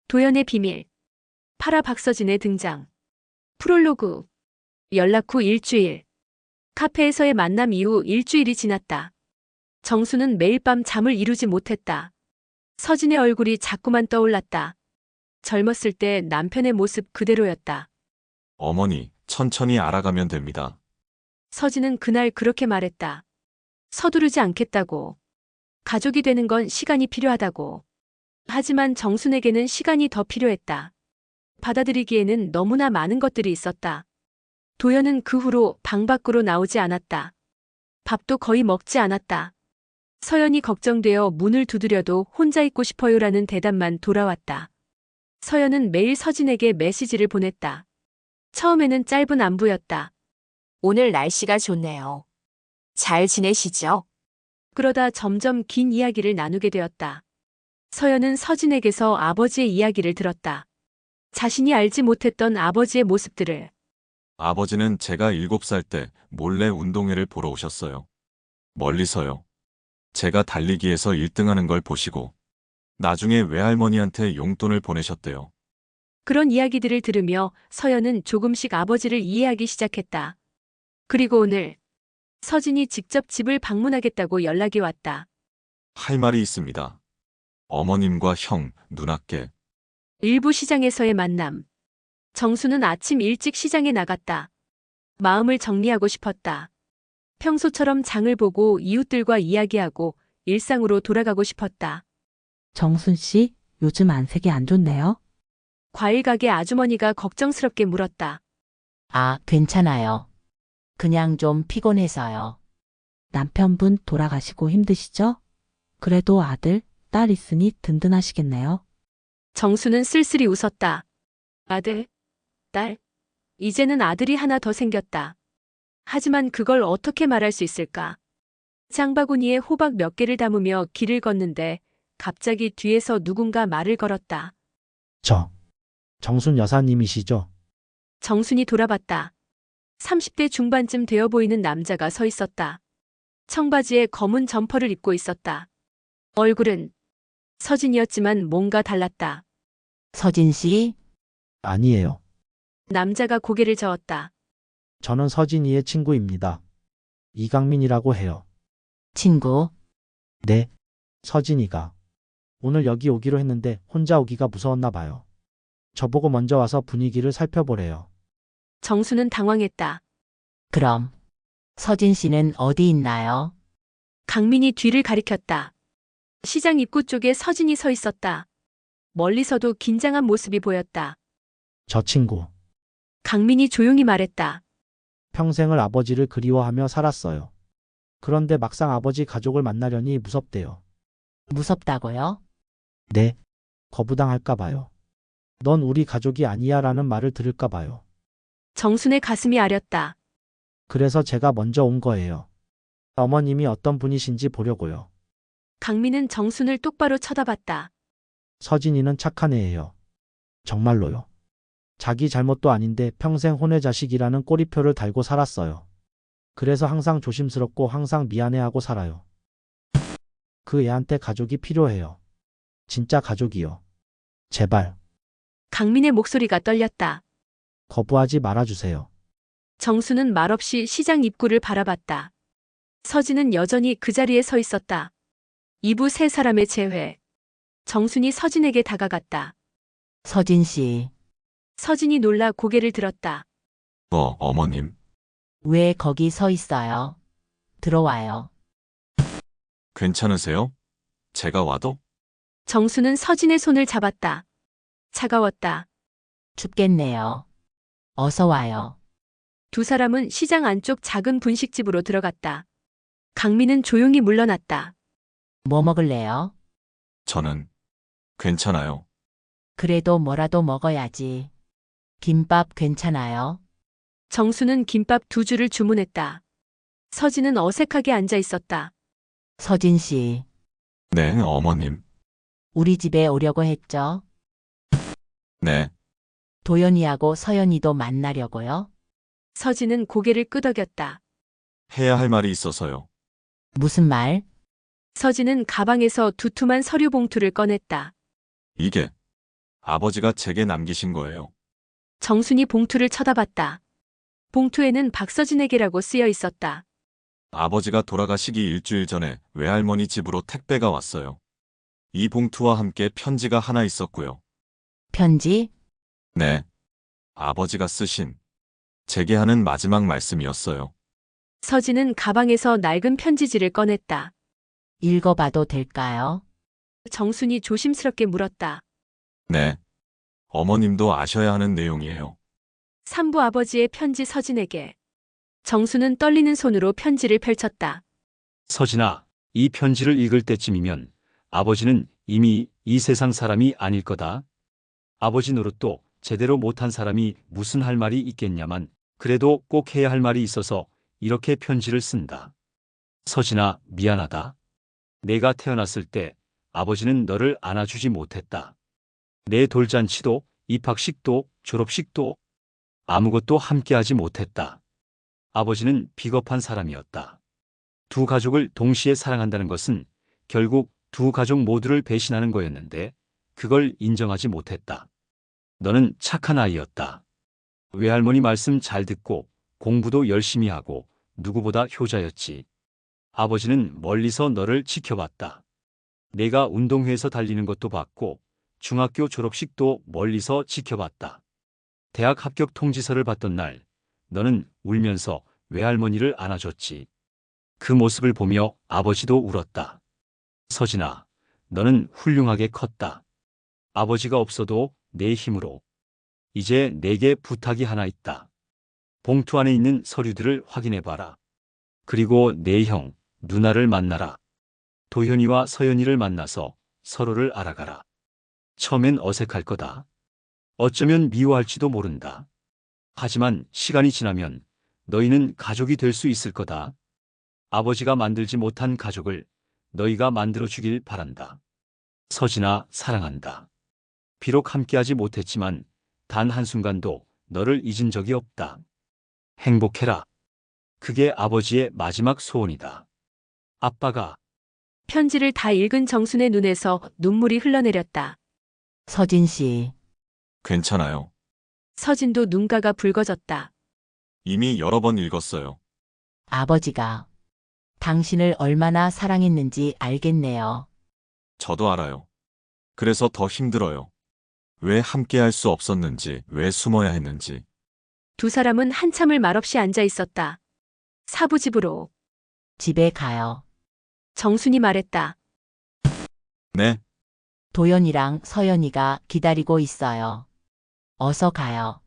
도연의 비밀. 파라 박서진의 등장. 프롤로그. 연락 후 일주일. 카페에서의 만남 이후 일주일이 지났다. 정수는 매일 밤 잠을 이루지 못했다. 서진의 얼굴이 자꾸만 떠올랐다. 젊었을 때 남편의 모습 그대로였다. 어머니, 천천히 알아가면 됩니다. 서진은 그날 그렇게 말했다. 서두르지 않겠다고. 가족이 되는 건 시간이 필요하다고. 하지만 정순에게는 시간이 더 필요했다. 받아들이기에는 너무나 많은 것들이 있었다. 도연은 그 후로 방 밖으로 나오지 않았다. 밥도 거의 먹지 않았다. 서연이 걱정되어 문을 두드려도 혼자 있고 싶어요라는 대답만 돌아왔다. 서연은 매일 서진에게 메시지를 보냈다. 처음에는 짧은 안부였다. 오늘 날씨가 좋네요. 잘 지내시죠? 그러다 점점 긴 이야기를 나누게 되었다. 서연은 서진에게서 아버지의 이야기를 들었다. 자신이 알지 못했던 아버지의 모습들을. 아버지는 제가 7살 때 몰래 운동회를 보러 오셨어요. 멀리서요. 제가 달리기에서 1등하는 걸 보시고 나중에 외할머니한테 용돈을 보내셨대요. 그런 이야기들을 들으며 서연은 조금씩 아버지를 이해하기 시작했다. 그리고 오늘 서진이 직접 집을 방문하겠다고 연락이 왔다. 할 말이 있습니다. 어머님과 형, 누나께. 일부 시장에서의 만남. 정수는 아침 일찍 시장에 나갔다. 마음을 정리하고 싶었다. 평소처럼 장을 보고 이웃들과 이야기하고 일상으로 돌아가고 싶었다. 정순 씨, 요즘 안색이 안 좋네요. 과일 가게 아주머니가 걱정스럽게 물었다. 아, 괜찮아요. 그냥 좀 피곤해서요. 남편분 돌아가시고 힘드시죠? 그래도 아들, 딸 있으니 든든하시겠네요. 정수는 쓸쓸히 웃었다. 아들, 딸, 이제는 아들이 하나 더 생겼다. 하지만 그걸 어떻게 말할 수 있을까? 장바구니에 호박 몇 개를 담으며 길을 걷는데 갑자기 뒤에서 누군가 말을 걸었다. 정순 여사님이시죠? 정순이 돌아봤다. 30대 중반쯤 되어 보이는 남자가 서 있었다. 청바지에 검은 점퍼를 입고 있었다. 얼굴은 서진이었지만 뭔가 달랐다. 서진 씨, 아니에요. 남자가 고개를 저었다. 저는 서진이의 친구입니다. 이강민이라고 해요. 친구, 네. 서진이가 오늘 여기 오기로 했는데 혼자 오기가 무서웠나 봐요. 저보고 먼저 와서 분위기를 살펴보래요. 정수는 당황했다. 그럼 서진 씨는 어디 있나요? 강민이 뒤를 가리켰다. 시장 입구 쪽에 서진이 서 있었다. 멀리서도 긴장한 모습이 보였다. 저 친구, 강민이 조용히 말했다. 평생을 아버지를 그리워하며 살았어요. 그런데 막상 아버지 가족을 만나려니 무섭대요. 무섭다고요? 네. 거부당할까 봐요. 넌 우리 가족이 아니야 라는 말을 들을까 봐요. 정순의 가슴이 아렸다. 그래서 제가 먼저 온 거예요. 어머님이 어떤 분이신지 보려고요. 강민은 정순을 똑바로 쳐다봤다. 서진이는 착한 애예요. 정말로요. 자기 잘못도 아닌데 평생 혼외 자식이라는 꼬리표를 달고 살았어요. 그래서 항상 조심스럽고 항상 미안해하고 살아요. 그 애한테 가족이 필요해요. 진짜 가족이요. 제발 강민의 목소리가 떨렸다. 거부하지 말아주세요. 정수는 말없이 시장 입구를 바라봤다. 서진은 여전히 그 자리에 서 있었다. 이부 세 사람의 제외. 정순이 서진에게 다가갔다. 서진 씨, 서진이 놀라 고개를 들었다. 어머님. 왜 거기 서 있어요? 들어와요. 괜찮으세요? 제가 와도? 정수는 서진의 손을 잡았다. 차가웠다. 춥겠네요. 어서 와요. 두 사람은 시장 안쪽 작은 분식집으로 들어갔다. 강민은 조용히 물러났다. 뭐 먹을래요? 저는 괜찮아요. 그래도 뭐라도 먹어야지. 김밥 괜찮아요? 정수는 김밥 2줄을 주문했다. 서진은 어색하게 앉아 있었다. 서진 씨, 네, 어머님. 우리 집에 오려고 했죠? 네, 도연이하고 서연이도 만나려고요? 서진은 고개를 끄덕였다. 해야 할 말이 있어서요. 무슨 말? 서진은 가방에서 두툼한 서류 봉투를 꺼냈다. 이게 아버지가 제게 남기신 거예요. 정순이 봉투를 쳐다봤다. 봉투에는 박서진에게라고 쓰여 있었다. 아버지가 돌아가시기 일주일 전에 외할머니 집으로 택배가 왔어요. 이 봉투와 함께 편지가 하나 있었고요. 편지? 네. 아버지가 쓰신 제게 하는 마지막 말씀이었어요. 서진은 가방에서 낡은 편지지를 꺼냈다. 읽어봐도 될까요? 정순이 조심스럽게 물었다. 네. 어머님도 아셔야 하는 내용이에요. 산부 아버지의 편지 서진에게. 정수는 떨리는 손으로 편지를 펼쳤다. 서진아, 이 편지를 읽을 때쯤이면 아버지는 이미 이 세상 사람이 아닐 거다. 아버지 노릇도 제대로 못한 사람이 무슨 할 말이 있겠냐만 그래도 꼭 해야 할 말이 있어서 이렇게 편지를 쓴다. 서진아, 미안하다. 내가 태어났을 때 아버지는 너를 안아주지 못했다. 내 돌잔치도 입학식도 졸업식도 아무것도 함께하지 못했다. 아버지는 비겁한 사람이었다. 두 가족을 동시에 사랑한다는 것은 결국 두 가족 모두를 배신하는 거였는데 그걸 인정하지 못했다. 너는 착한 아이였다. 외할머니 말씀 잘 듣고 공부도 열심히 하고 누구보다 효자였지. 아버지는 멀리서 너를 지켜봤다. 내가 운동회에서 달리는 것도 봤고 중학교 졸업식도 멀리서 지켜봤다. 대학 합격 통지서를 받던 날 너는 울면서 외할머니를 안아줬지. 그 모습을 보며 아버지도 울었다. 서진아, 너는 훌륭하게 컸다. 아버지가 없어도 내 힘으로. 이제 내게 부탁이 하나 있다. 봉투 안에 있는 서류들을 확인해봐라. 그리고 내 형, 누나를 만나라. 도현이와 서연이를 만나서 서로를 알아가라. 처음엔 어색할 거다. 어쩌면 미워할지도 모른다. 하지만 시간이 지나면 너희는 가족이 될 수 있을 거다. 아버지가 만들지 못한 가족을 너희가 만들어주길 바란다. 서진아, 사랑한다. 비록 함께하지 못했지만 단 한순간도 너를 잊은 적이 없다. 행복해라. 그게 아버지의 마지막 소원이다. 아빠가. 편지를 다 읽은 정순의 눈에서 눈물이 흘러내렸다. 서진 씨, 괜찮아요. 서진도 눈가가 붉어졌다. 이미 여러 번 읽었어요. 아버지가 당신을 얼마나 사랑했는지 알겠네요. 저도 알아요. 그래서 더 힘들어요. 왜 함께 할 수 없었는지, 왜 숨어야 했는지. 두 사람은 한참을 말없이 앉아 있었다. 사부집으로. 집에 가요. 정순이 말했다. 네, 도연이랑 서연이가 기다리고 있어요. 어서 가요.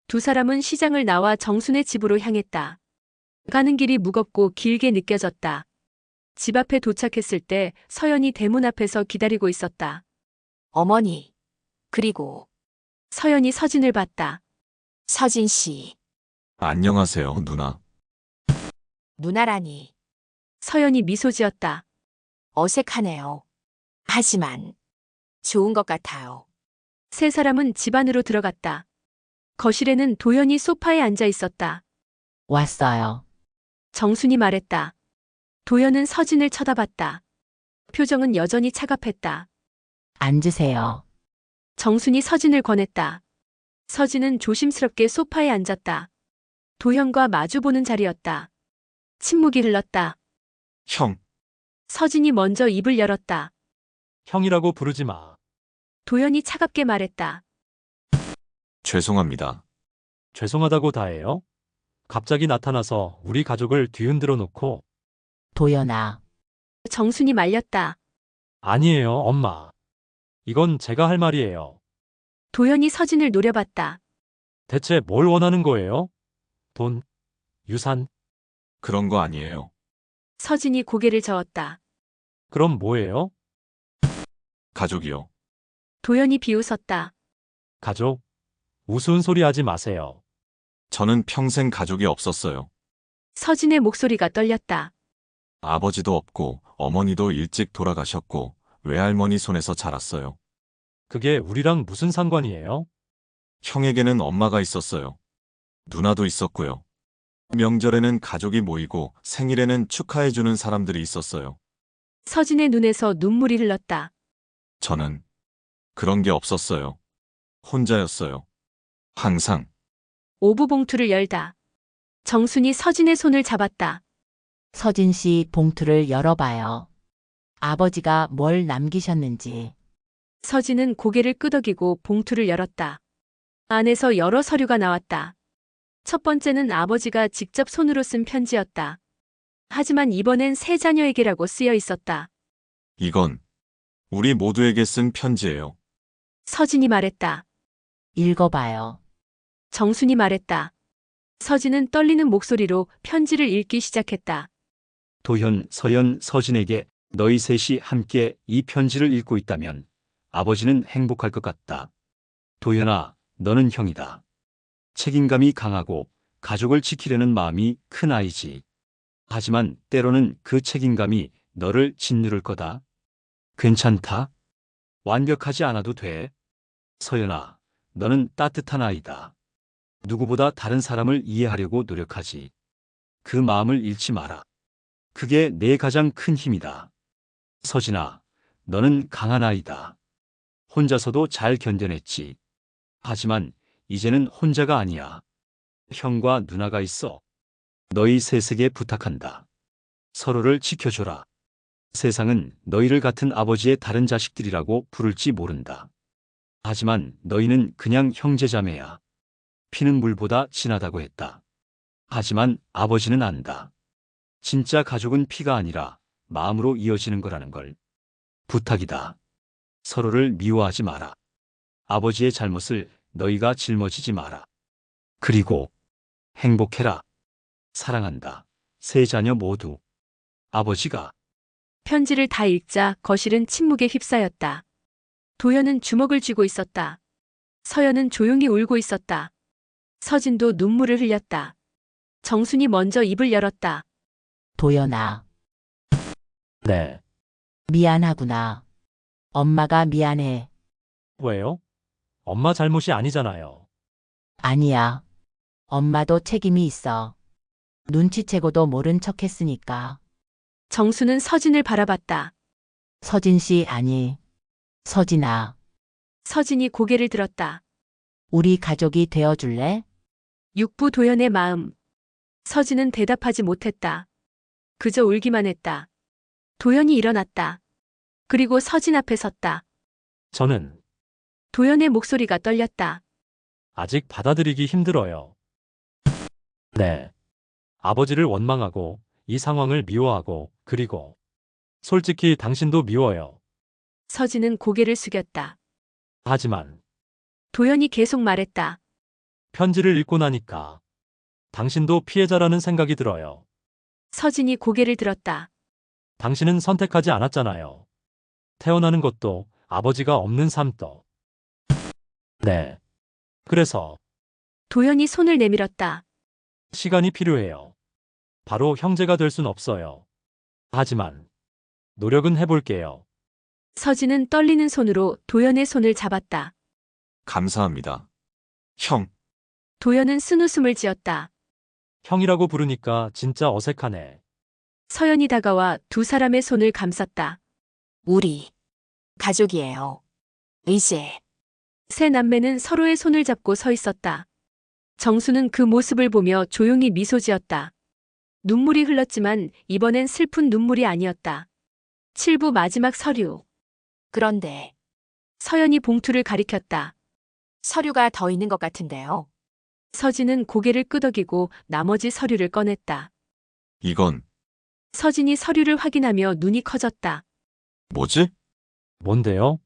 두 사람은 시장을 나와 정순의 집으로 향했다. 가는 길이 무겁고 길게 느껴졌다. 집 앞에 도착했을 때 서연이 대문 앞에서 기다리고 있었다. 어머니, 그리고 서연이 서진을 봤다. 서진 씨, 안녕하세요, 누나. 누나라니 서연이 미소 지었다. 어색하네요. 하지만 좋은 것 같아요. 세 사람은 집 안으로 들어갔다. 거실에는 도연이 소파에 앉아 있었다. 왔어요. 정순이 말했다. 도연은 서진을 쳐다봤다. 표정은 여전히 차갑했다. 앉으세요. 정순이 서진을 권했다. 서진은 조심스럽게 소파에 앉았다. 도현과 마주보는 자리였다. 침묵이 흘렀다. 형, 서진이 먼저 입을 열었다. 형이라고 부르지 마. 도현이 차갑게 말했다. 죄송합니다. 죄송하다고 다해요. 갑자기 나타나서 우리 가족을 뒤흔들어 놓고. 도연아, 정순이 말렸다. 아니에요, 엄마. 이건 제가 할 말이에요. 도현이 서진을 노려봤다. 대체 뭘 원하는 거예요? 돈? 유산? 그런 거 아니에요. 서진이 고개를 저었다. 그럼 뭐예요? 가족이요. 도현이 비웃었다. 가족? 우스운 소리 하지 마세요. 저는 평생 가족이 없었어요. 서진의 목소리가 떨렸다. 아버지도 없고 어머니도 일찍 돌아가셨고 외할머니 손에서 자랐어요. 그게 우리랑 무슨 상관이에요? 형에게는 엄마가 있었어요. 누나도 있었고요. 명절에는 가족이 모이고 생일에는 축하해주는 사람들이 있었어요. 서진의 눈에서 눈물이 흘렀다. 저는 그런 게 없었어요. 혼자였어요. 항상. 오부 봉투를 열다. 정순이 서진의 손을 잡았다. 서진 씨 봉투를 열어봐요. 아버지가 뭘 남기셨는지. 서진은 고개를 끄덕이고 봉투를 열었다. 안에서 여러 서류가 나왔다. 첫 번째는 아버지가 직접 손으로 쓴 편지였다. 하지만 이번엔 세 자녀에게라고 쓰여 있었다. 이건 우리 모두에게 쓴 편지예요. 서진이 말했다. 읽어봐요. 정순이 말했다. 서진은 떨리는 목소리로 편지를 읽기 시작했다. 도현, 서연, 서진에게 너희 셋이 함께 이 편지를 읽고 있다면 아버지는 행복할 것 같다. 도현아, 너는 형이다. 책임감이 강하고 가족을 지키려는 마음이 큰 아이지. 하지만 때로는 그 책임감이 너를 짓누를 거다. 괜찮다. 완벽하지 않아도 돼. 서연아, 너는 따뜻한 아이다. 누구보다 다른 사람을 이해하려고 노력하지. 그 마음을 잃지 마라. 그게 내 가장 큰 힘이다. 서진아, 너는 강한 아이다. 혼자서도 잘 견뎌냈지. 하지만 이제는 혼자가 아니야. 형과 누나가 있어. 너희 셋에게 부탁한다. 서로를 지켜줘라. 세상은 너희를 같은 아버지의 다른 자식들이라고 부를지 모른다. 하지만 너희는 그냥 형제자매야. 피는 물보다 진하다고 했다. 하지만 아버지는 안다. 진짜 가족은 피가 아니라 마음으로 이어지는 거라는 걸. 부탁이다. 서로를 미워하지 마라. 아버지의 잘못을 너희가 짊어지지 마라. 그리고 행복해라. 사랑한다. 세 자녀 모두. 아버지가. 편지를 다 읽자 거실은 침묵에 휩싸였다. 도연은 주먹을 쥐고 있었다. 서연은 조용히 울고 있었다. 서진도 눈물을 흘렸다. 정순이 먼저 입을 열었다. 도연아, 네. 미안하구나. 엄마가 미안해. 왜요? 엄마 잘못이 아니잖아요. 아니야. 엄마도 책임이 있어. 눈치채고도 모른 척 했으니까. 정수는 서진을 바라봤다. 서진 씨 아니. 서진아, 서진이 고개를 들었다. 우리 가족이 되어줄래? 육부 도연의 마음. 서진은 대답하지 못했다. 그저 울기만 했다. 도연이 일어났다. 그리고 서진 앞에 섰다. 저는 도연의 목소리가 떨렸다. 아직 받아들이기 힘들어요. 네. 아버지를 원망하고 이 상황을 미워하고 그리고 솔직히 당신도 미워요. 서진은 고개를 숙였다. 하지만 도연이 계속 말했다. 편지를 읽고 나니까 당신도 피해자라는 생각이 들어요. 서진이 고개를 들었다. 당신은 선택하지 않았잖아요. 태어나는 것도 아버지가 없는 삶도. 네. 그래서 도연이 손을 내밀었다. 시간이 필요해요. 바로 형제가 될 순 없어요. 하지만 노력은 해볼게요. 서진은 떨리는 손으로 도연의 손을 잡았다. 감사합니다. 형, 도연은 쓴웃음을 지었다. 형이라고 부르니까 진짜 어색하네. 서연이 다가와 두 사람의 손을 감쌌다. 우리 가족이에요. 이제 세 남매는 서로의 손을 잡고 서 있었다. 정수는 그 모습을 보며 조용히 미소 지었다. 눈물이 흘렀지만 이번엔 슬픈 눈물이 아니었다. 7부 마지막 서류. 그런데 서연이 봉투를 가리켰다. 서류가 더 있는 것 같은데요. 서진은 고개를 끄덕이고 나머지 서류를 꺼냈다. 이건 서진이 서류를 확인하며 눈이 커졌다. 뭐지? 뭔데요?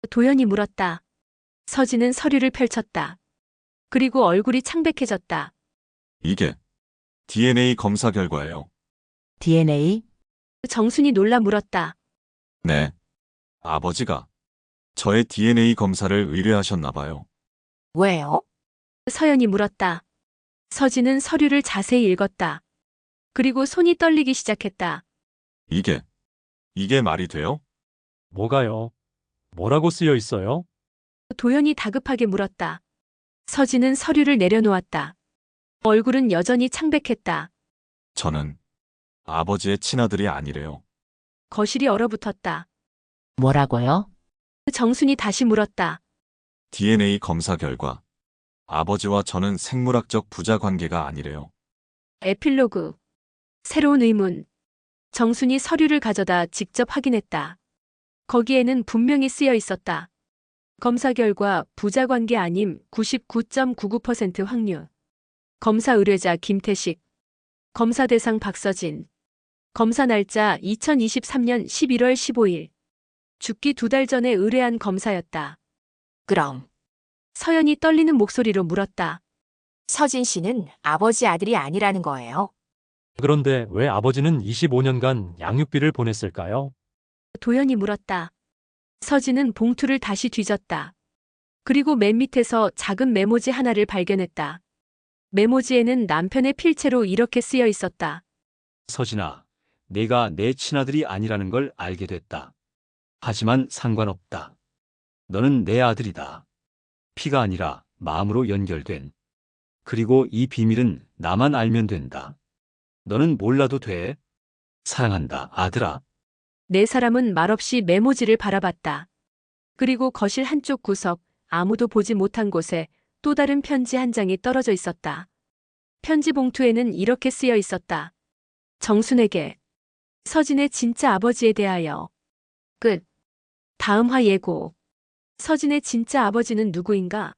도연이 물었다. 서진은 서류를 펼쳤다. 그리고 얼굴이 창백해졌다. 이게 DNA 검사 결과예요. DNA? 정순이 놀라 물었다. 네. 아버지가 저의 DNA 검사를 의뢰하셨나 봐요. 왜요? 서연이 물었다. 서진은 서류를 자세히 읽었다. 그리고 손이 떨리기 시작했다. 이게 말이 돼요? 뭐가요? 뭐라고 쓰여 있어요? 도연이 다급하게 물었다. 서진은 서류를 내려놓았다. 얼굴은 여전히 창백했다. 저는 아버지의 친아들이 아니래요. 거실이 얼어붙었다. 뭐라고요? 정순이 다시 물었다. DNA 검사 결과 아버지와 저는 생물학적 부자 관계가 아니래요. 에필로그. 새로운 의문. 정순이 서류를 가져다 직접 확인했다. 거기에는 분명히 쓰여 있었다. 검사 결과 부자 관계 아님 99.99% 확률. 검사 의뢰자 김태식. 검사 대상 박서진. 검사 날짜 2023년 11월 15일. 죽기 2달 전에 의뢰한 검사였다. 그럼 서연이 떨리는 목소리로 물었다. 서진 씨는 아버지 아들이 아니라는 거예요? 그런데 왜 아버지는 25년간 양육비를 보냈을까요? 도연이 물었다. 서진은 봉투를 다시 뒤졌다. 그리고 맨 밑에서 작은 메모지 하나를 발견했다. 메모지에는 남편의 필체로 이렇게 쓰여 있었다. 서진아, 내가 내 친아들이 아니라는 걸 알게 됐다. 하지만 상관없다. 너는 내 아들이다. 피가 아니라 마음으로 연결된. 그리고 이 비밀은 나만 알면 된다. 너는 몰라도 돼. 사랑한다, 아들아. 네 사람은 말없이 메모지를 바라봤다. 그리고 거실 한쪽 구석, 아무도 보지 못한 곳에 또 다른 편지 한 장이 떨어져 있었다. 편지 봉투에는 이렇게 쓰여 있었다. 정순에게. 서진의 진짜 아버지에 대하여. 끝. 다음 화 예고. 서진의 진짜 아버지는 누구인가?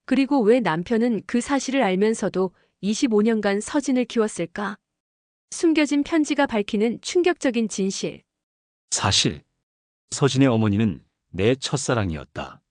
그리고 왜 남편은 그 사실을 알면서도 25년간 서진을 키웠을까? 숨겨진 편지가 밝히는 충격적인 진실. 사실, 서진의 어머니는 내 첫사랑이었다.